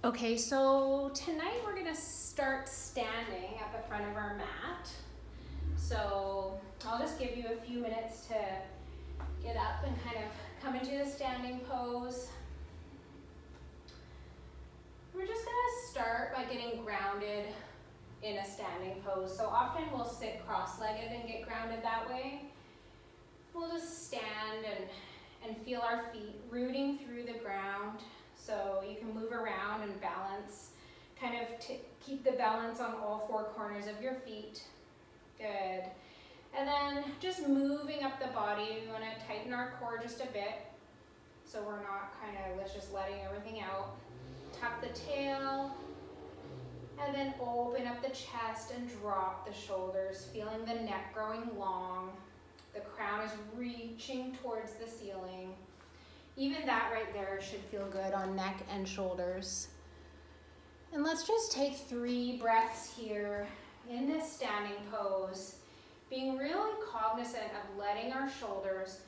Okay, so tonight we're gonna start standing at the front of our mat. So I'll just give you a few minutes to get up and kind of come into the standing pose. We're just gonna start by getting grounded in a standing pose. So often we'll sit cross-legged and get grounded that way. We'll just stand and feel our feet rooting through the ground. So you can move around and balance, kind of keep the balance on all four corners of your feet. Good. And then just moving up the body, we want to tighten our core just a bit. So we're not just letting everything out. Tuck the tail, and then open up the chest and drop the shoulders, feeling the neck growing long. The crown is reaching towards the ceiling. Even that right there should feel good on neck and shoulders. And let's just take 3 breaths here in this standing pose, being really cognizant of letting our shoulders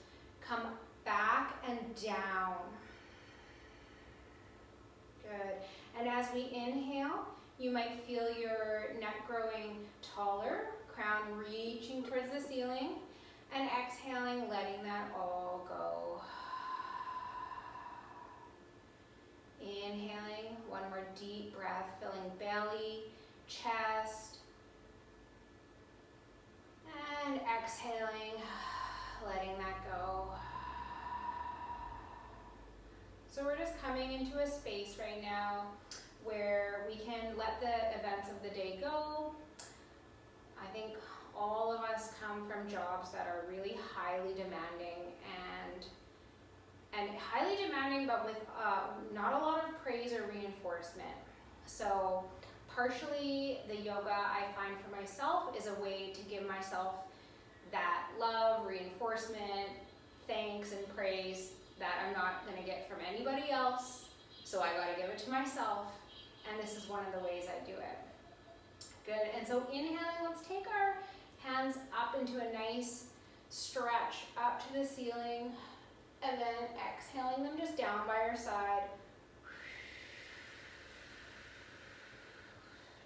come back and down. Good. And as we inhale, you might feel your neck growing taller, crown reaching towards the ceiling, and exhaling, letting that all go. Inhaling, one more deep breath, filling belly, chest, and exhaling, letting that go. So we're just coming into a space right now where we can let the events of the day go. I think all of us come from jobs that are really highly demanding and highly demanding, but with not a lot of praise or reinforcement. So partially the yoga I find for myself is a way to give myself that love, reinforcement, thanks, and praise that I'm not gonna get from anybody else. So I gotta give it to myself. And this is one of the ways I do it. Good, and so inhaling, let's take our hands up into a nice stretch up to the ceiling. And then exhaling them just down by your side.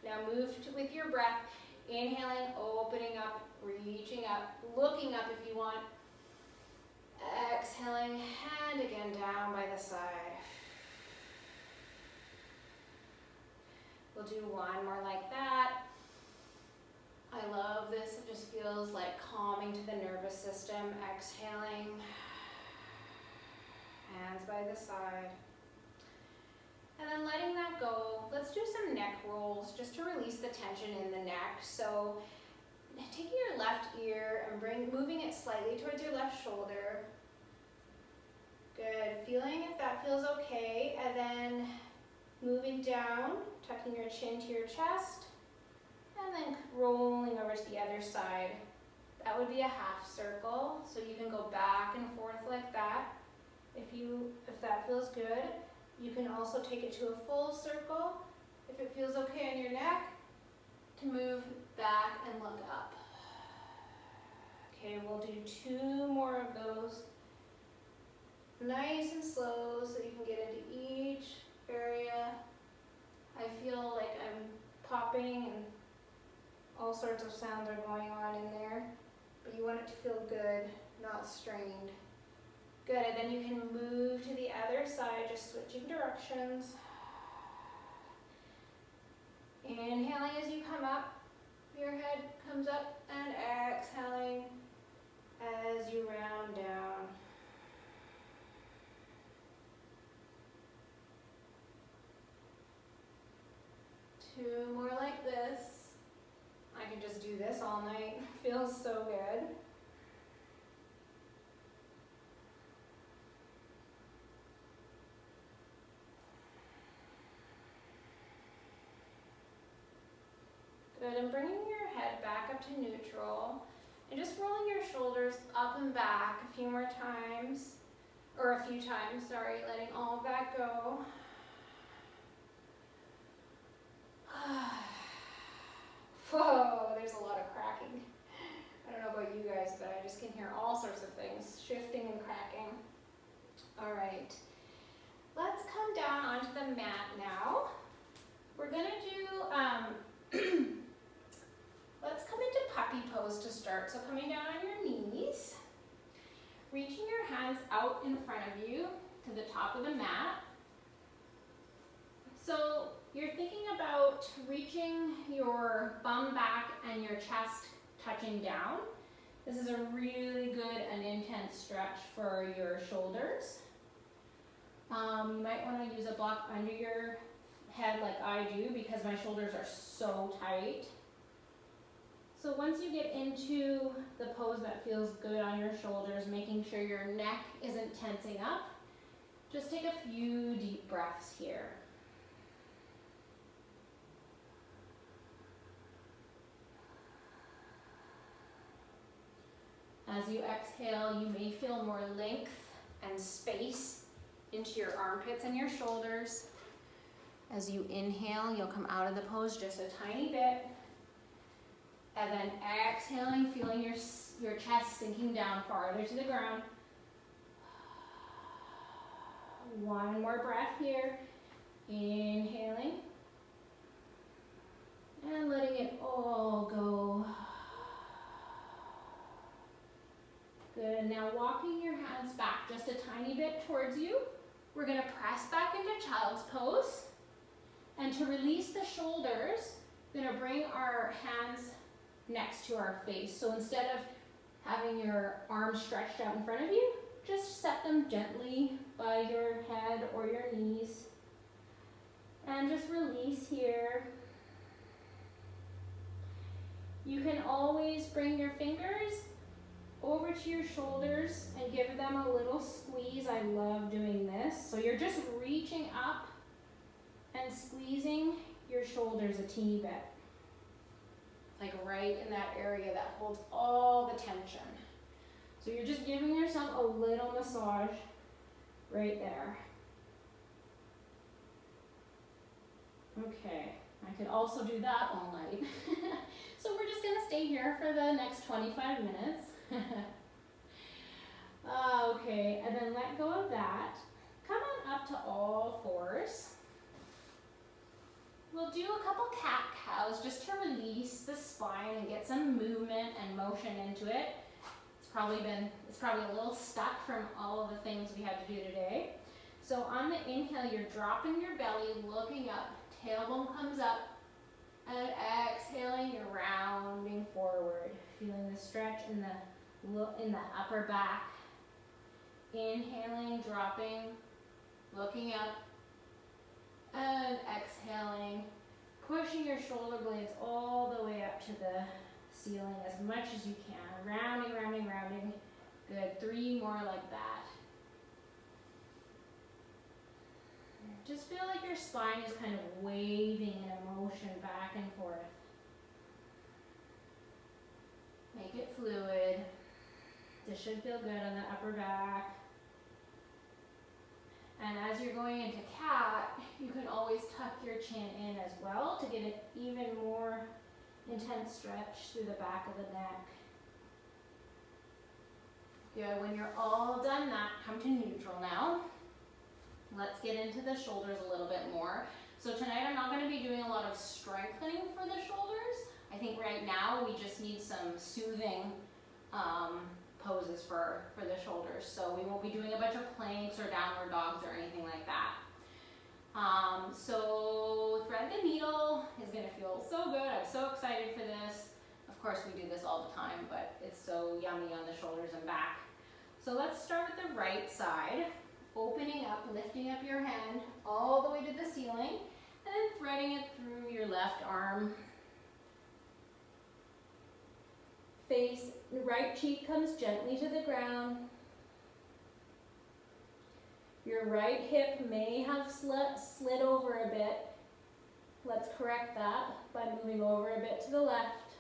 Now move with your breath, inhaling, opening up, reaching up, looking up if you want. Exhaling, and again down by the side. We'll do one more like that. I love this, it just feels like calming to the nervous system. Exhaling. Hands by the side. And then letting that go, let's do some neck rolls just to release the tension in the neck. So taking your left ear and moving it slightly towards your left shoulder. Good, feeling if that feels okay. And then moving down, tucking your chin to your chest. And then rolling over to the other side. That would be a half circle. So you can go back and forth like that. If that feels good, you can also take it to a full circle. If it feels okay on your neck, to move back and look up. Okay, we'll do 2 more of those. Nice and slow so you can get into each area. I feel like I'm popping and all sorts of sounds are going on in there, but you want it to feel good, not strained. Good, and then you can move to the other side, just switching directions. Inhaling as you come up, your head comes up, and exhaling as you round down. Two more like this. I can just do this all night. Feels so good. Good, and bringing your head back up to neutral and just rolling your shoulders up and back a few times, letting all of that go. Whoa, there's a lot of cracking. I don't know about you guys, but I just can hear all sorts of things shifting and cracking. All right, let's come down onto the mat now. We're gonna do, let's come into puppy pose to start. So coming down on your knees, reaching your hands out in front of you to the top of the mat. So you're thinking about reaching your bum back and your chest touching down. This is a really good and intense stretch for your shoulders. You might want to use a block under your head like I do because my shoulders are so tight. So once you get into the pose that feels good on your shoulders, making sure your neck isn't tensing up, just take a few deep breaths here. As you exhale, you may feel more length and space into your armpits and your shoulders. As you inhale, you'll come out of the pose just a tiny bit. And then exhaling, feeling your chest sinking down farther to the ground. One more breath here. Inhaling. And letting it all go. Good, now walking your hands back just a tiny bit towards you. We're gonna press back into child's pose. And to release the shoulders, we're gonna bring our hands next to our face. So instead of having your arms stretched out in front of you, just set them gently by your head or your knees. And just release here. You can always bring your fingers over to your shoulders and give them a little squeeze. I love doing this. So you're just reaching up and squeezing your shoulders a teeny bit. Like right in that area that holds all the tension. So you're just giving yourself a little massage right there. Okay, I could also do that all night. So we're just gonna stay here for the next 25 minutes. Okay, and then let go of that. Come on up to all fours. We'll do a couple cat-cows just to release the spine and get some movement and motion into it. It's probably a little stuck from all of the things we had to do today. So on the inhale, you're dropping your belly, looking up, tailbone comes up, and exhaling, you're rounding forward, feeling the stretch in the upper back. Inhaling, dropping, looking up, and exhaling, pushing your shoulder blades all the way up to the ceiling as much as you can. Rounding, rounding, rounding. Good, 3 more like that. Just feel like your spine is kind of waving in a motion back and forth. Make it fluid. This should feel good on the upper back. And as you're going into cat, you can always tuck your chin in as well to get an even more intense stretch through the back of the neck. Good, when you're all done that, come to neutral now. Let's get into the shoulders a little bit more. So tonight I'm not going to be doing a lot of strengthening for the shoulders. I think right now we just need some soothing poses for the shoulders. So we won't be doing a bunch of planks or downward dogs or anything like that. So thread the needle is going to feel so good. I'm so excited for this. Of course we do this all the time, but it's so yummy on the shoulders and back. So let's start with the right side. Opening up, lifting up your hand all the way to the ceiling, and then threading it through your left arm. Face, right cheek comes gently to the ground. Your right hip may have slid over a bit. Let's correct that by moving over a bit to the left.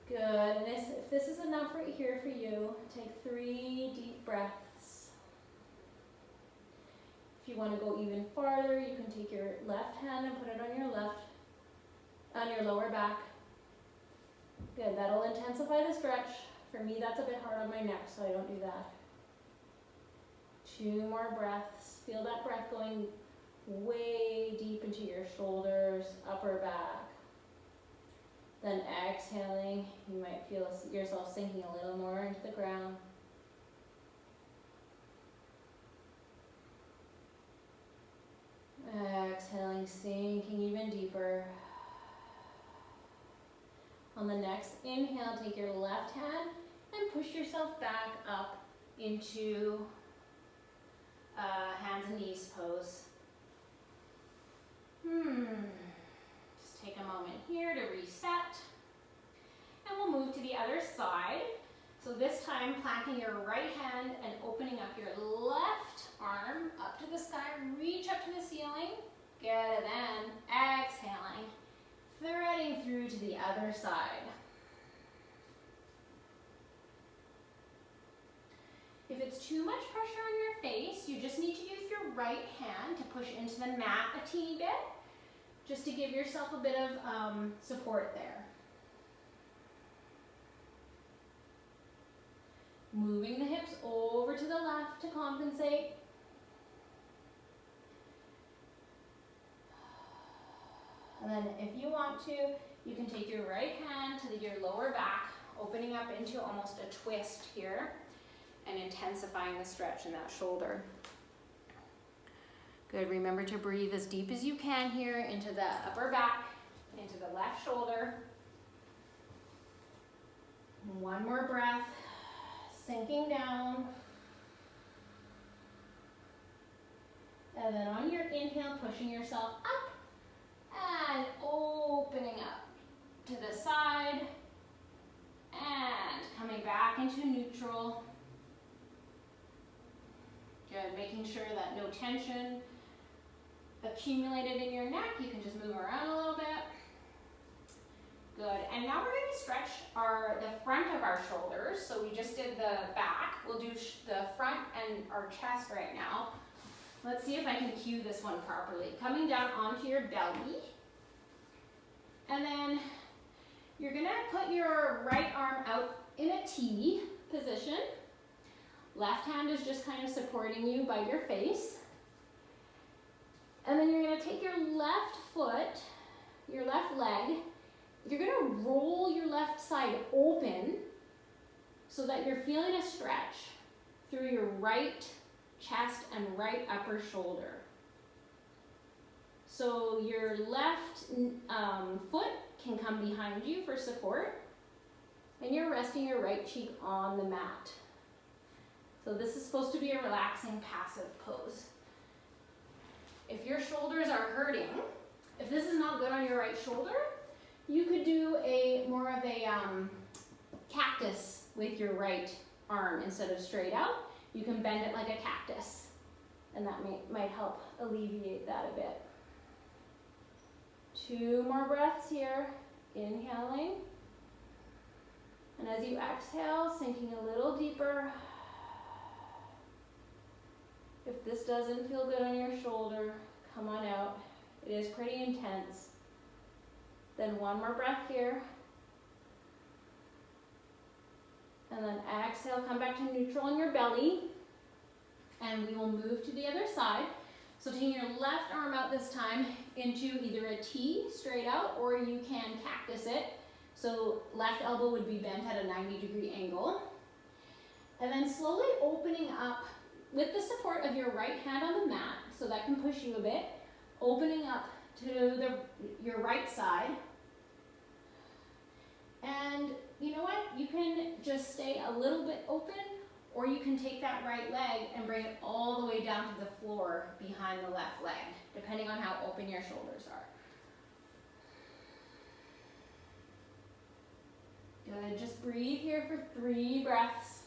Good, and if this is enough right here for you, take 3 deep breaths. If you want to go even farther, you can take your left hand and put it on your lower back. Good, that'll intensify the stretch. For me, that's a bit hard on my neck, so I don't do that. 2 more breaths. Feel that breath going way deep into your shoulders, upper back. Then exhaling, you might feel yourself sinking a little more into the ground. Exhaling, sinking even deeper. On the next inhale, take your left hand and push yourself back up into hands and knees pose. Just take a moment here to reset. And we'll move to the other side. So this time, planting your right hand and opening up your left arm up to the sky. Reach up to the ceiling. Good, then exhaling. Threading through to the other side. If it's too much pressure on your face, you just need to use your right hand to push into the mat a teeny bit, just to give yourself a bit of support there. Moving the hips over to the left to compensate. And then if you want to, you can take your right hand to your lower back, opening up into almost a twist here and intensifying the stretch in that shoulder. Good, remember to breathe as deep as you can here into the upper back, into the left shoulder. One more breath, sinking down. And then on your inhale, pushing yourself up. And opening up to the side and coming back into neutral. Good, making sure that no tension accumulated in your neck. You can just move around a little bit. Good, and now we're going to stretch the front of our shoulders. So we just did the back. We'll do the front and our chest right now. Let's see if I can cue this one properly. Coming down onto your belly. And then you're gonna put your right arm out in a T position. Left hand is just kind of supporting you by your face. And then you're gonna take your left foot, your left leg, you're gonna roll your left side open so that you're feeling a stretch through your right chest and right upper shoulder. So your left foot can come behind you for support, and you're resting your right cheek on the mat. So this is supposed to be a relaxing, passive pose. If your shoulders are hurting, if this is not good on your right shoulder, you could do more of a cactus with your right arm instead of straight out. You can bend it like a cactus, and that might help alleviate that a bit. 2 more breaths here, inhaling. And as you exhale, sinking a little deeper. If this doesn't feel good on your shoulder, come on out. It is pretty intense. Then 1 more breath here. And then exhale, come back to neutral in your belly. And we will move to the other side. So taking your left arm out this time into either a T, straight out, or you can cactus it. So left elbow would be bent at a 90-degree angle. And then slowly opening up with the support of your right hand on the mat, so that can push you a bit, opening up to your right side. And you know what? You can just stay a little bit open, or you can take that right leg and bring it all the way down to the floor behind the left leg, depending on how open your shoulders are. Good, just breathe here for 3 breaths.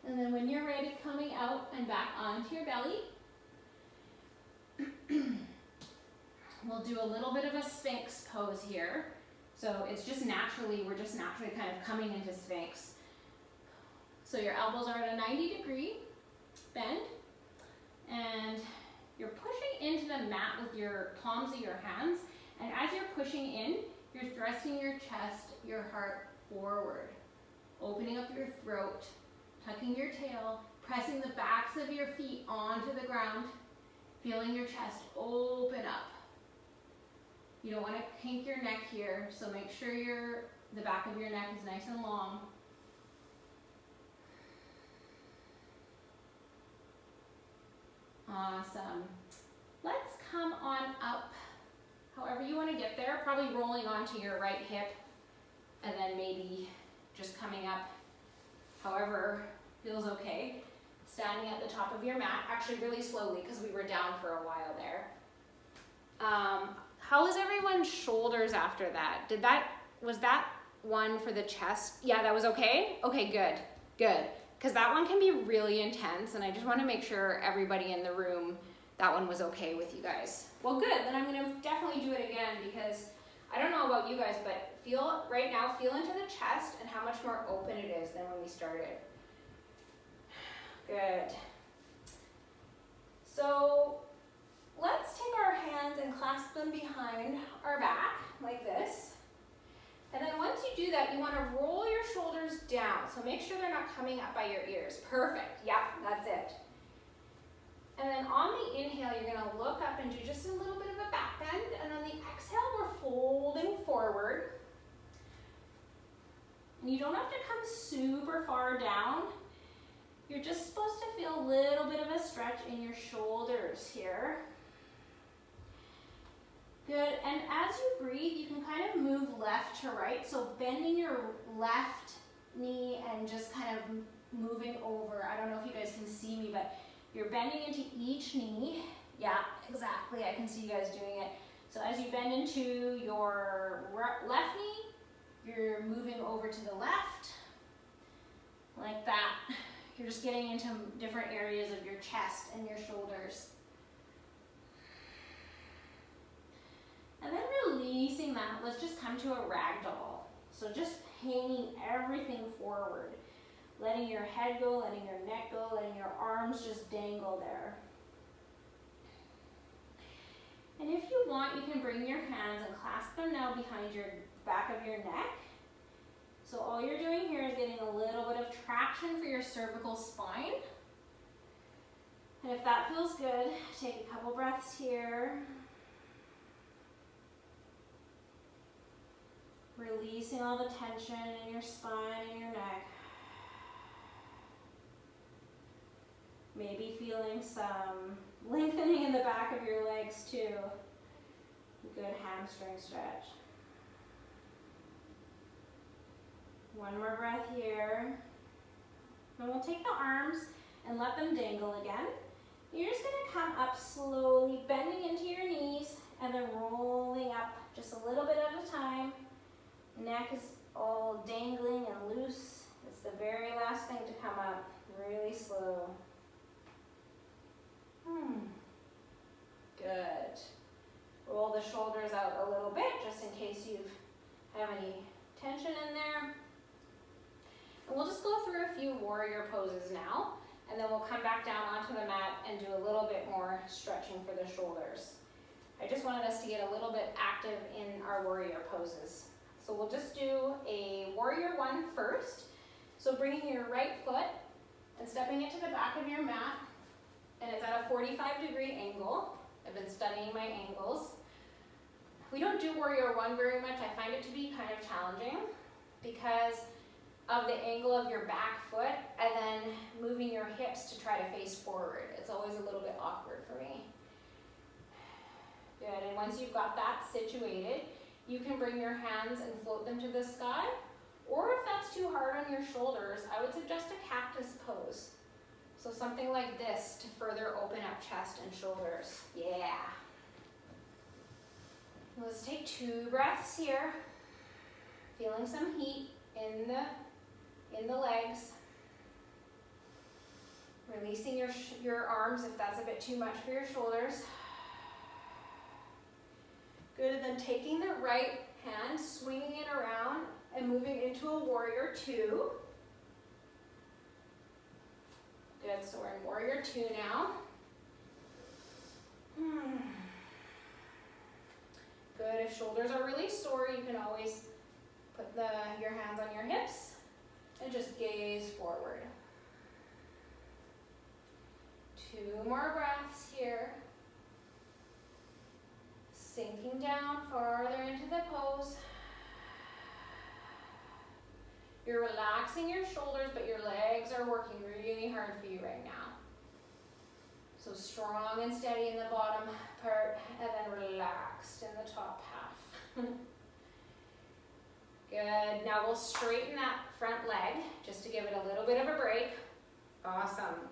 And then when you're ready, coming out and back onto your belly. We'll do a little bit of a Sphinx pose here. So it's just we're just naturally kind of coming into Sphinx. So your elbows are at a 90 degree. bend. And you're pushing into the mat with your palms of your hands. And as you're pushing in, you're thrusting your chest, your heart forward. Opening up your throat, tucking your tail, pressing the backs of your feet onto the ground, feeling your chest open up. You don't want to kink your neck here, so make sure the back of your neck is nice and long. Awesome. Let's come on up. However you want to get there, probably rolling onto your right hip and then maybe just coming up however feels okay. Standing at the top of your mat, actually really slowly because we were down for a while there. How was everyone's shoulders after that? Was that one for the chest? Yeah, that was okay? Okay, good. Because that one can be really intense and I just want to make sure everybody in the room, that one was okay with you guys. Well, good, then I'm gonna definitely do it again because I don't know about you guys, but right now, feel into the chest and how much more open it is than when we started. Good. So let's take our hands and clasp them behind our back like this. And then once you do that, you want to roll your shoulders down. So make sure they're not coming up by your ears. Perfect. Yep, that's it. And then on the inhale, you're going to look up and do just a little bit of a back bend. And on the exhale, we're folding forward. And you don't have to come super far down. You're just supposed to feel a little bit of a stretch in your shoulders here. Good, and as you breathe, you can kind of move left to right. So bending your left knee and just kind of moving over. I don't know if you guys can see me, but you're bending into each knee. Yeah, exactly, I can see you guys doing it. So as you bend into your left knee, you're moving over to the left, like that. You're just getting into different areas of your chest and your shoulders. And then releasing that, let's just come to a ragdoll. So just hanging everything forward. Letting your head go, letting your neck go, letting your arms just dangle there. And if you want, you can bring your hands and clasp them now behind your back of your neck. So all you're doing here is getting a little bit of traction for your cervical spine. And if that feels good, take a couple breaths here. Releasing all the tension in your spine and your neck. Maybe feeling some lengthening in the back of your legs too. Good hamstring stretch. One more breath here. And we'll take the arms and let them dangle again. You're just going to come up slowly, bending into your knees and then rolling up just a little bit at a time. Neck is all dangling and loose. It's the very last thing to come up, really slow. Good. Roll the shoulders out a little bit just in case you have any tension in there. And we'll just go through a few warrior poses now, and then we'll come back down onto the mat and do a little bit more stretching for the shoulders. I just wanted us to get a little bit active in our warrior poses. So we'll just do a warrior one first. So bringing your right foot and stepping it to the back of your mat, and it's at a 45-degree angle. I've been studying my angles. We don't do warrior one very much. I find it to be kind of challenging because of the angle of your back foot and then moving your hips to try to face forward. It's always a little bit awkward for me. Good, and once you've got that situated, you can bring your hands and float them to the sky, or if that's too hard on your shoulders, I would suggest a cactus pose. So something like this to further open up chest and shoulders. Yeah. Let's take 2 breaths here. Feeling some heat in the legs. Releasing your arms if that's a bit too much for your shoulders. Good, and then taking the right hand, swinging it around and moving into a warrior 2. Good, so we're warrior two now. Good, if shoulders are really sore, you can always put your hands on your hips and just gaze forward. 2 more breaths here. Sinking down farther into the pose. You're relaxing your shoulders, but your legs are working really hard for you right now. So strong and steady in the bottom part, and then relaxed in the top half. Good, now we'll straighten that front leg, just to give it a little bit of a break. Awesome.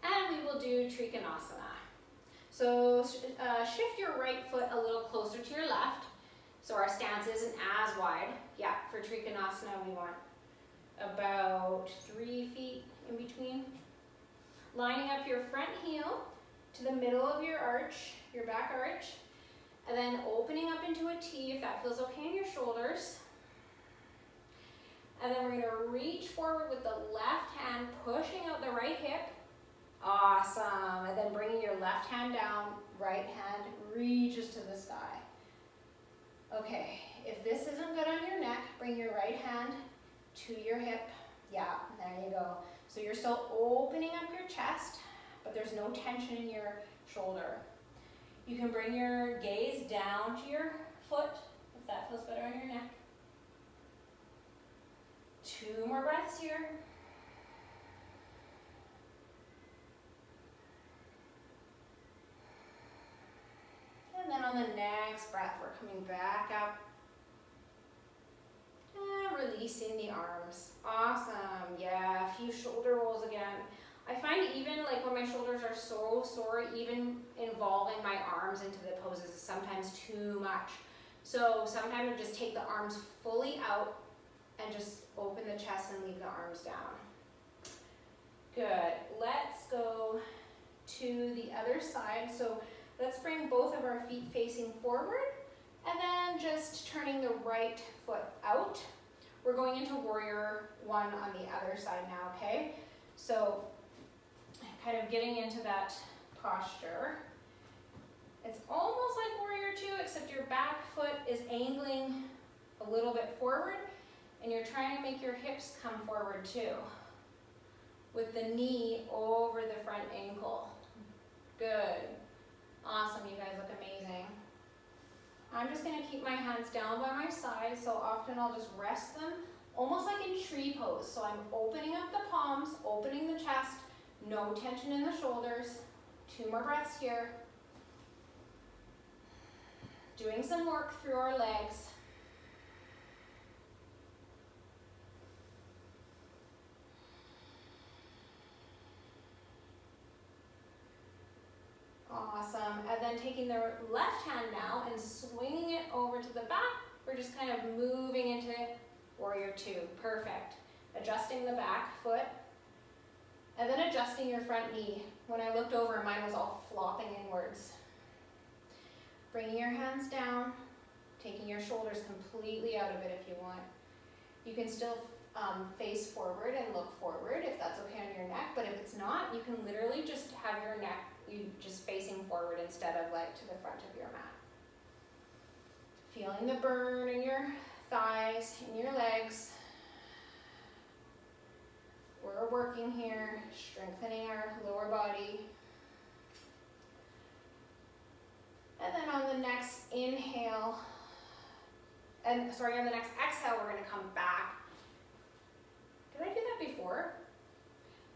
And we will do Trikonasana. So shift your right foot a little closer to your left, so our stance isn't as wide. Yeah, for Trikonasana we want about 3 feet in between. Lining up your front heel to the middle of your arch, your back arch, and then opening up into a T if that feels okay in your shoulders. And then we're going to reach forward with the left hand, pushing out the right hip. Awesome. And then bringing your left hand down, right hand reaches to the sky. Okay, if this isn't good on your neck, bring your right hand to your hip. Yeah, there you go. So you're still opening up your chest, but there's no tension in your shoulder. You can bring your gaze down to your foot, if that feels better on your neck. 2 more breaths here. And then on the next breath, we're coming back up. And releasing the arms. Awesome. Yeah, a few shoulder rolls again. I find even like when my shoulders are so sore, even involving my arms into the poses is sometimes too much. So sometimes I just take the arms fully out and just open the chest and leave the arms down. Good. Let's go to the other side. So let's bring both of our feet facing forward and then just turning the right foot out. We're going into warrior one on the other side now, okay? So kind of getting into that posture. It's almost like warrior two, except your back foot is angling a little bit forward and you're trying to make your hips come forward too, with the knee over the front ankle. Good. Awesome, you guys look amazing. I'm just gonna keep my hands down by my side, so often I'll just rest them, almost like in tree pose. So I'm opening up the palms, opening the chest, no tension in the shoulders. 2 more breaths here. Doing some work through our legs. Awesome, and then taking the left hand now and swinging it over to the back. We're just kind of moving into warrior two. Perfect. Adjusting the back foot, and then adjusting your front knee. When I looked over, mine was all flopping inwards. Bringing your hands down, taking your shoulders completely out of it if you want. You can still face forward and look forward if that's okay on your neck, but if it's not, you can literally just have your neck just facing forward instead of like to the front of your mat. Feeling the burn in your thighs, in your legs. We're working here, strengthening our lower body. And then on the next inhale, on the next exhale, we're going to come back. Did I do that before?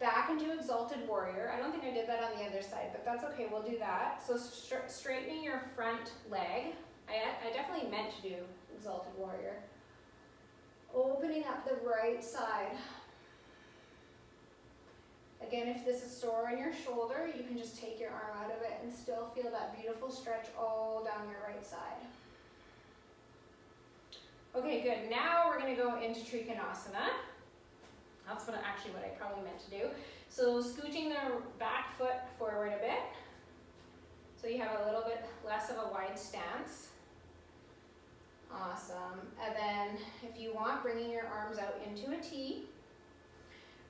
Back into exalted warrior. I don't think I did that on the other side, but that's okay, we'll do that. So straightening your front leg. I definitely meant to do exalted warrior. Opening up the right side. Again, if this is sore in your shoulder, you can just take your arm out of it and still feel that beautiful stretch all down your right side. Okay, good. Now we're going to go into Trikonasana. That's what I probably meant to do. So scooching the back foot forward a bit, so you have a little bit less of a wide stance. Awesome. And then if you want, bringing your arms out into a T.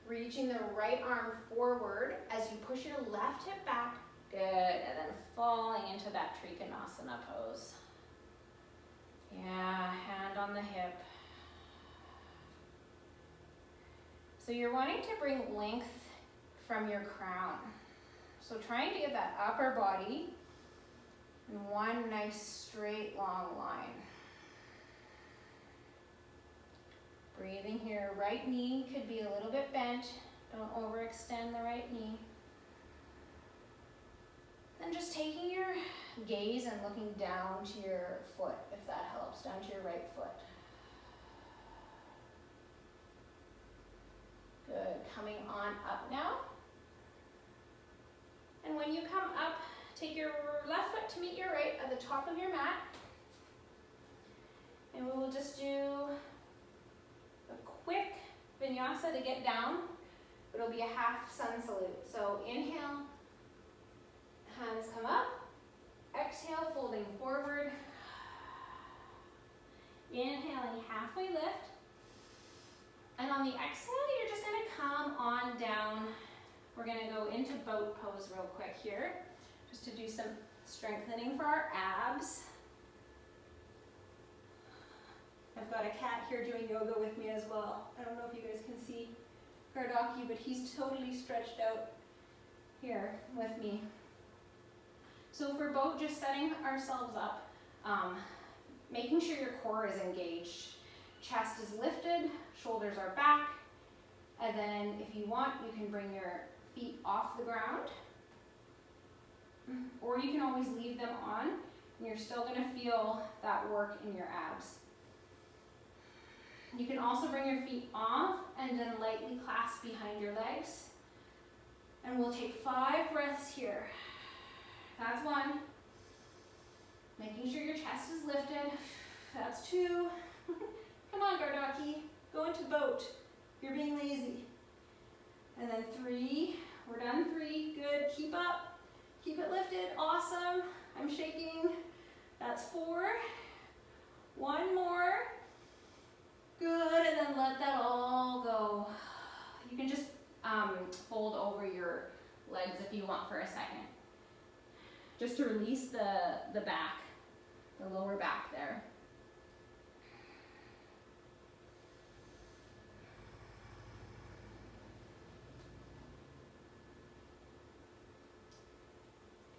Reaching the right arm forward as you push your left hip back. Good, and then falling into that Trikonasana pose. Yeah, hand on the hip. So you're wanting to bring length from your crown. So trying to get that upper body in one nice straight long line. Breathing here, right knee could be a little bit bent. Don't overextend the right knee. Then just taking your gaze and looking down to your foot, if that helps, down to your right foot. Good, coming on up now. And when you come up, take your left foot to meet your right at the top of your mat. And we will just do a quick vinyasa to get down. It'll be a half sun salute. So inhale, hands come up. Exhale, folding forward. Inhaling, halfway lift. And on the exhale, you're just gonna come on down. We're gonna go into boat pose real quick here, just to do some strengthening for our abs. I've got a cat here doing yoga with me as well. I don't know if you guys can see Gardaki, but he's totally stretched out here with me. So for boat, just setting ourselves up, making sure your core is engaged. Chest is lifted, shoulders are back, and then if you want, you can bring your feet off the ground, or you can always leave them on, and you're still gonna feel that work in your abs. You can also bring your feet off and then lightly clasp behind your legs. And we'll take 5 breaths here. That's 1. Making sure your chest is lifted. That's 2. Come on, Gardaki, go into boat. You're being lazy. And then 3, we're done 3, good, keep up. Keep it lifted, awesome. I'm shaking, that's 4. 1 more. Good, and then let that all go. You can just fold over your legs if you want for a second. Just to release the back, the lower back there.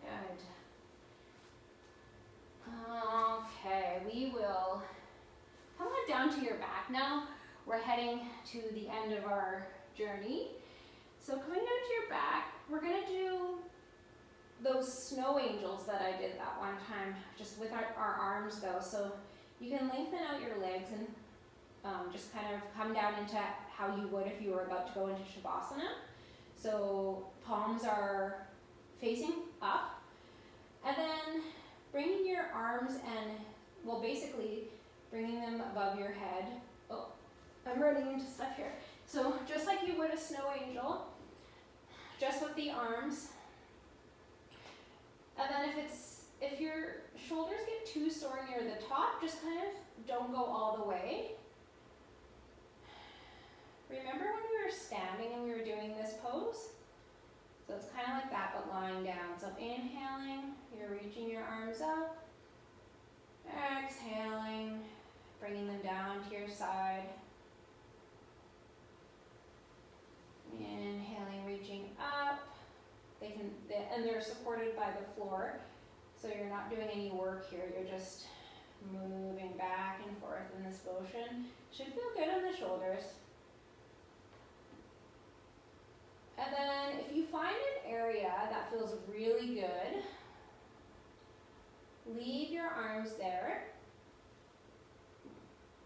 Good. Okay, we will come on down to your back now. We're heading to the end of our journey. So coming down to your back, we're gonna do those snow angels that I did that one time, just with our arms though. So you can lengthen out your legs and just kind of come down into how you would if you were about to go into Shavasana. So palms are facing up, and then bringing your arms and, well, basically bringing them above your head. Oh, I'm running into stuff here. So just like you would a snow angel, just with the arms. And then if your shoulders get too sore near the top, just kind of don't go all the way. Remember when we were standing and we were doing this pose? So it's kind of like that, but lying down. So inhaling, you're reaching your arms up. Exhaling, bringing them down to your side. Inhaling, reaching up. They're supported by the floor, so you're not doing any work here. You're just moving back and forth in this motion. Should feel good on the shoulders. And then if you find an area that feels really good, leave your arms there.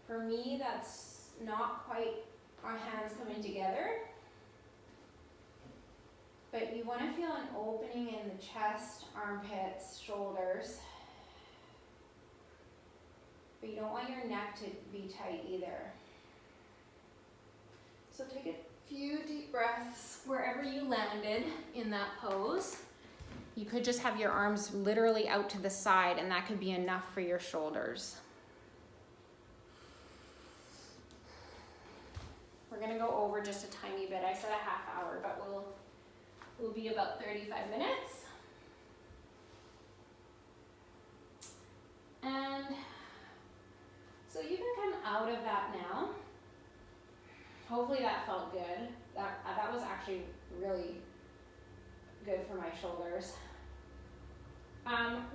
For me, that's not quite our hands coming together. But you want to feel an opening in the chest, armpits, shoulders. But you don't want your neck to be tight either. So take a few deep breaths wherever you landed in that pose. You could just have your arms literally out to the side, and that could be enough for your shoulders. We're We're gonna go over just a tiny bit. I said a half hour, but we'll be about 35 minutes. And so you can come out of that now. Hopefully that felt good. That was actually really good for my shoulders.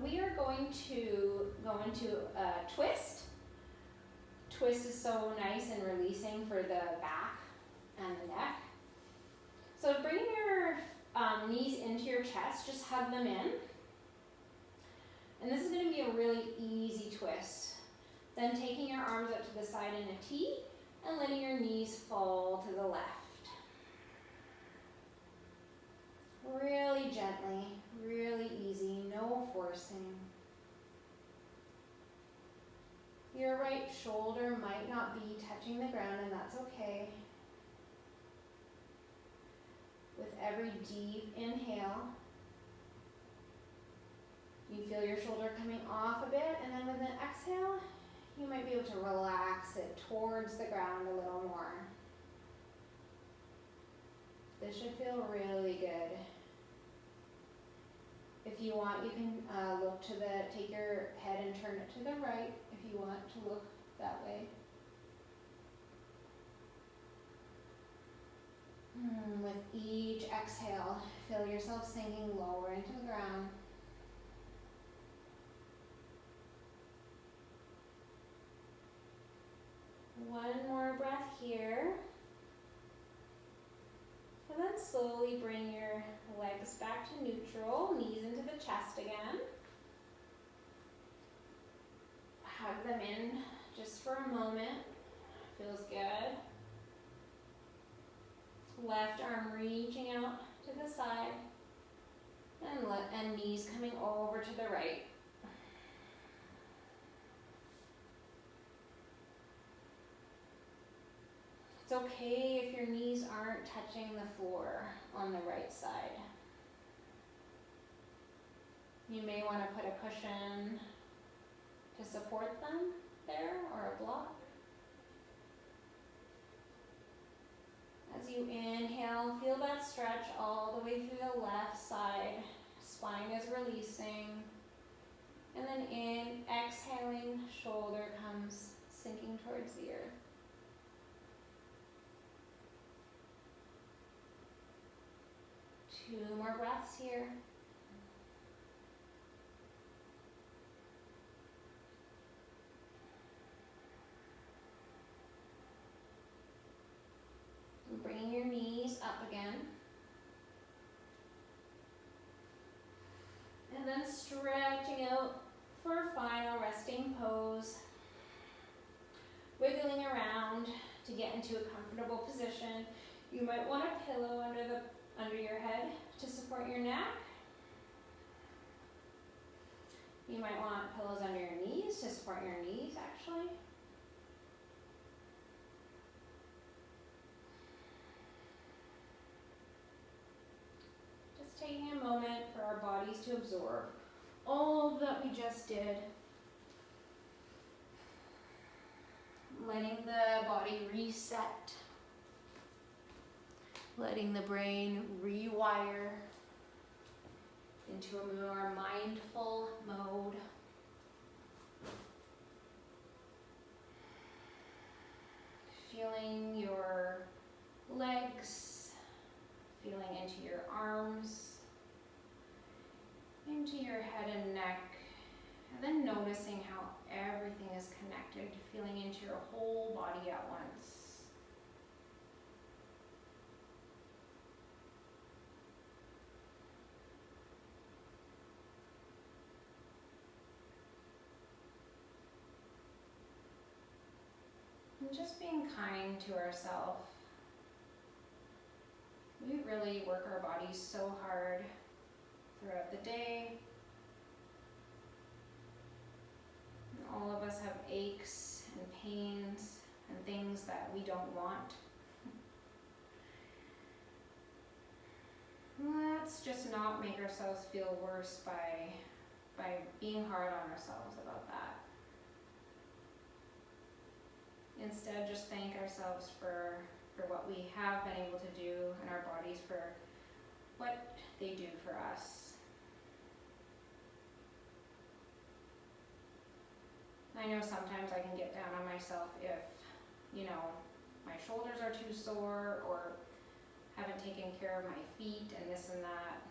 We are going to go into a twist. Twist is so nice and releasing for the back and the neck. So bring your knees into your chest, just hug them in. And this is going to be a really easy twist. Then taking your arms up to the side in a T and letting your knees fall to the left. Really gently, really easy, no forcing. Your right shoulder might not be touching the ground, and that's okay. With every deep inhale, you feel your shoulder coming off a bit, and then with an exhale, you might be able to relax it towards the ground a little more. This should feel really good. If you want, you can take your head and turn it to the right if you want to look that way. With each exhale, feel yourself sinking lower into the ground. One more breath here. And then slowly bring your legs back to neutral, knees into the chest again. Hug them in just for a moment. Feels good. Left arm reaching out to the side. And knees coming over to the right. It's okay if your knees aren't touching the floor on the right side. You may want to put a cushion to support them there, or a block. As you inhale, feel that stretch all the way through the left side. Spine is releasing. And then exhaling, shoulder comes sinking towards the earth. Two more breaths here. And bringing your knees up again. And then stretching out for a final resting pose. Wiggling around to get into a comfortable position. You might want a pillow under your head to support your neck. You might want pillows under your knees to support your knees, actually. Just taking a moment for our bodies to absorb all that we just did. Letting the body reset. Letting the brain rewire into a more mindful mode. Feeling your legs, feeling into your arms, into your head and neck, and then noticing how everything is connected, feeling into your whole body at once. And just being kind to ourselves. We really work our bodies so hard throughout the day. And all of us have aches and pains and things that we don't want. Let's just not make ourselves feel worse by being hard on ourselves about that. Instead, just thank ourselves for for what we have been able to do, and our bodies for what they do for us. I know sometimes I can get down on myself if, you know, my shoulders are too sore or haven't taken care of my feet and this and that.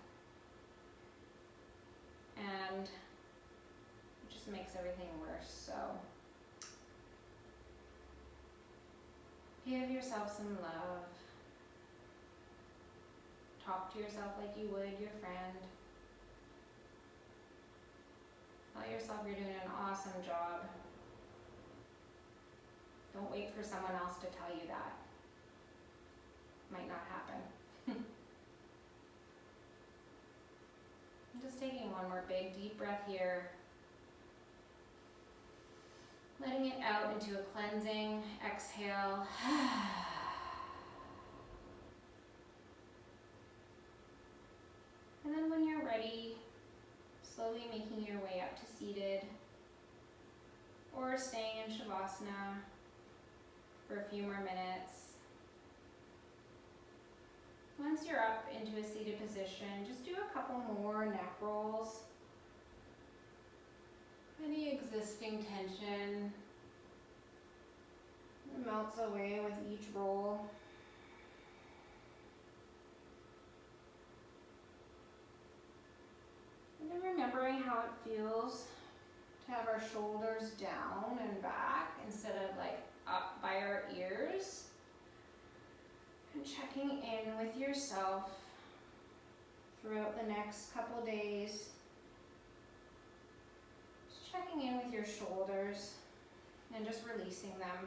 And it just makes everything worse, so give yourself some love. Talk to yourself like you would your friend. Tell yourself you're doing an awesome job. Don't wait for someone else to tell you that. Might not happen. I'm just taking one more big deep breath here. Letting it out into a cleansing exhale. And then when you're ready, slowly making your way up to seated or staying in Shavasana for a few more minutes. Once you're up into a seated position, just do a couple more neck rolls. Any existing tension melts away with each roll. And then remembering how it feels to have our shoulders down and back instead of like up by our ears. And checking in with yourself throughout the next couple days. Just checking in with your shoulders and just releasing them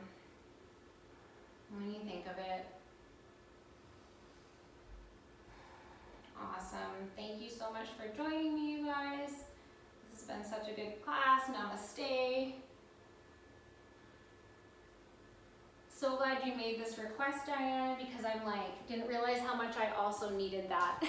when you think of it. Awesome. Thank you so much for joining me, you guys. This has been such a good class. Namaste. So glad you made this request, Diana, because I'm like, didn't realize how much I also needed that.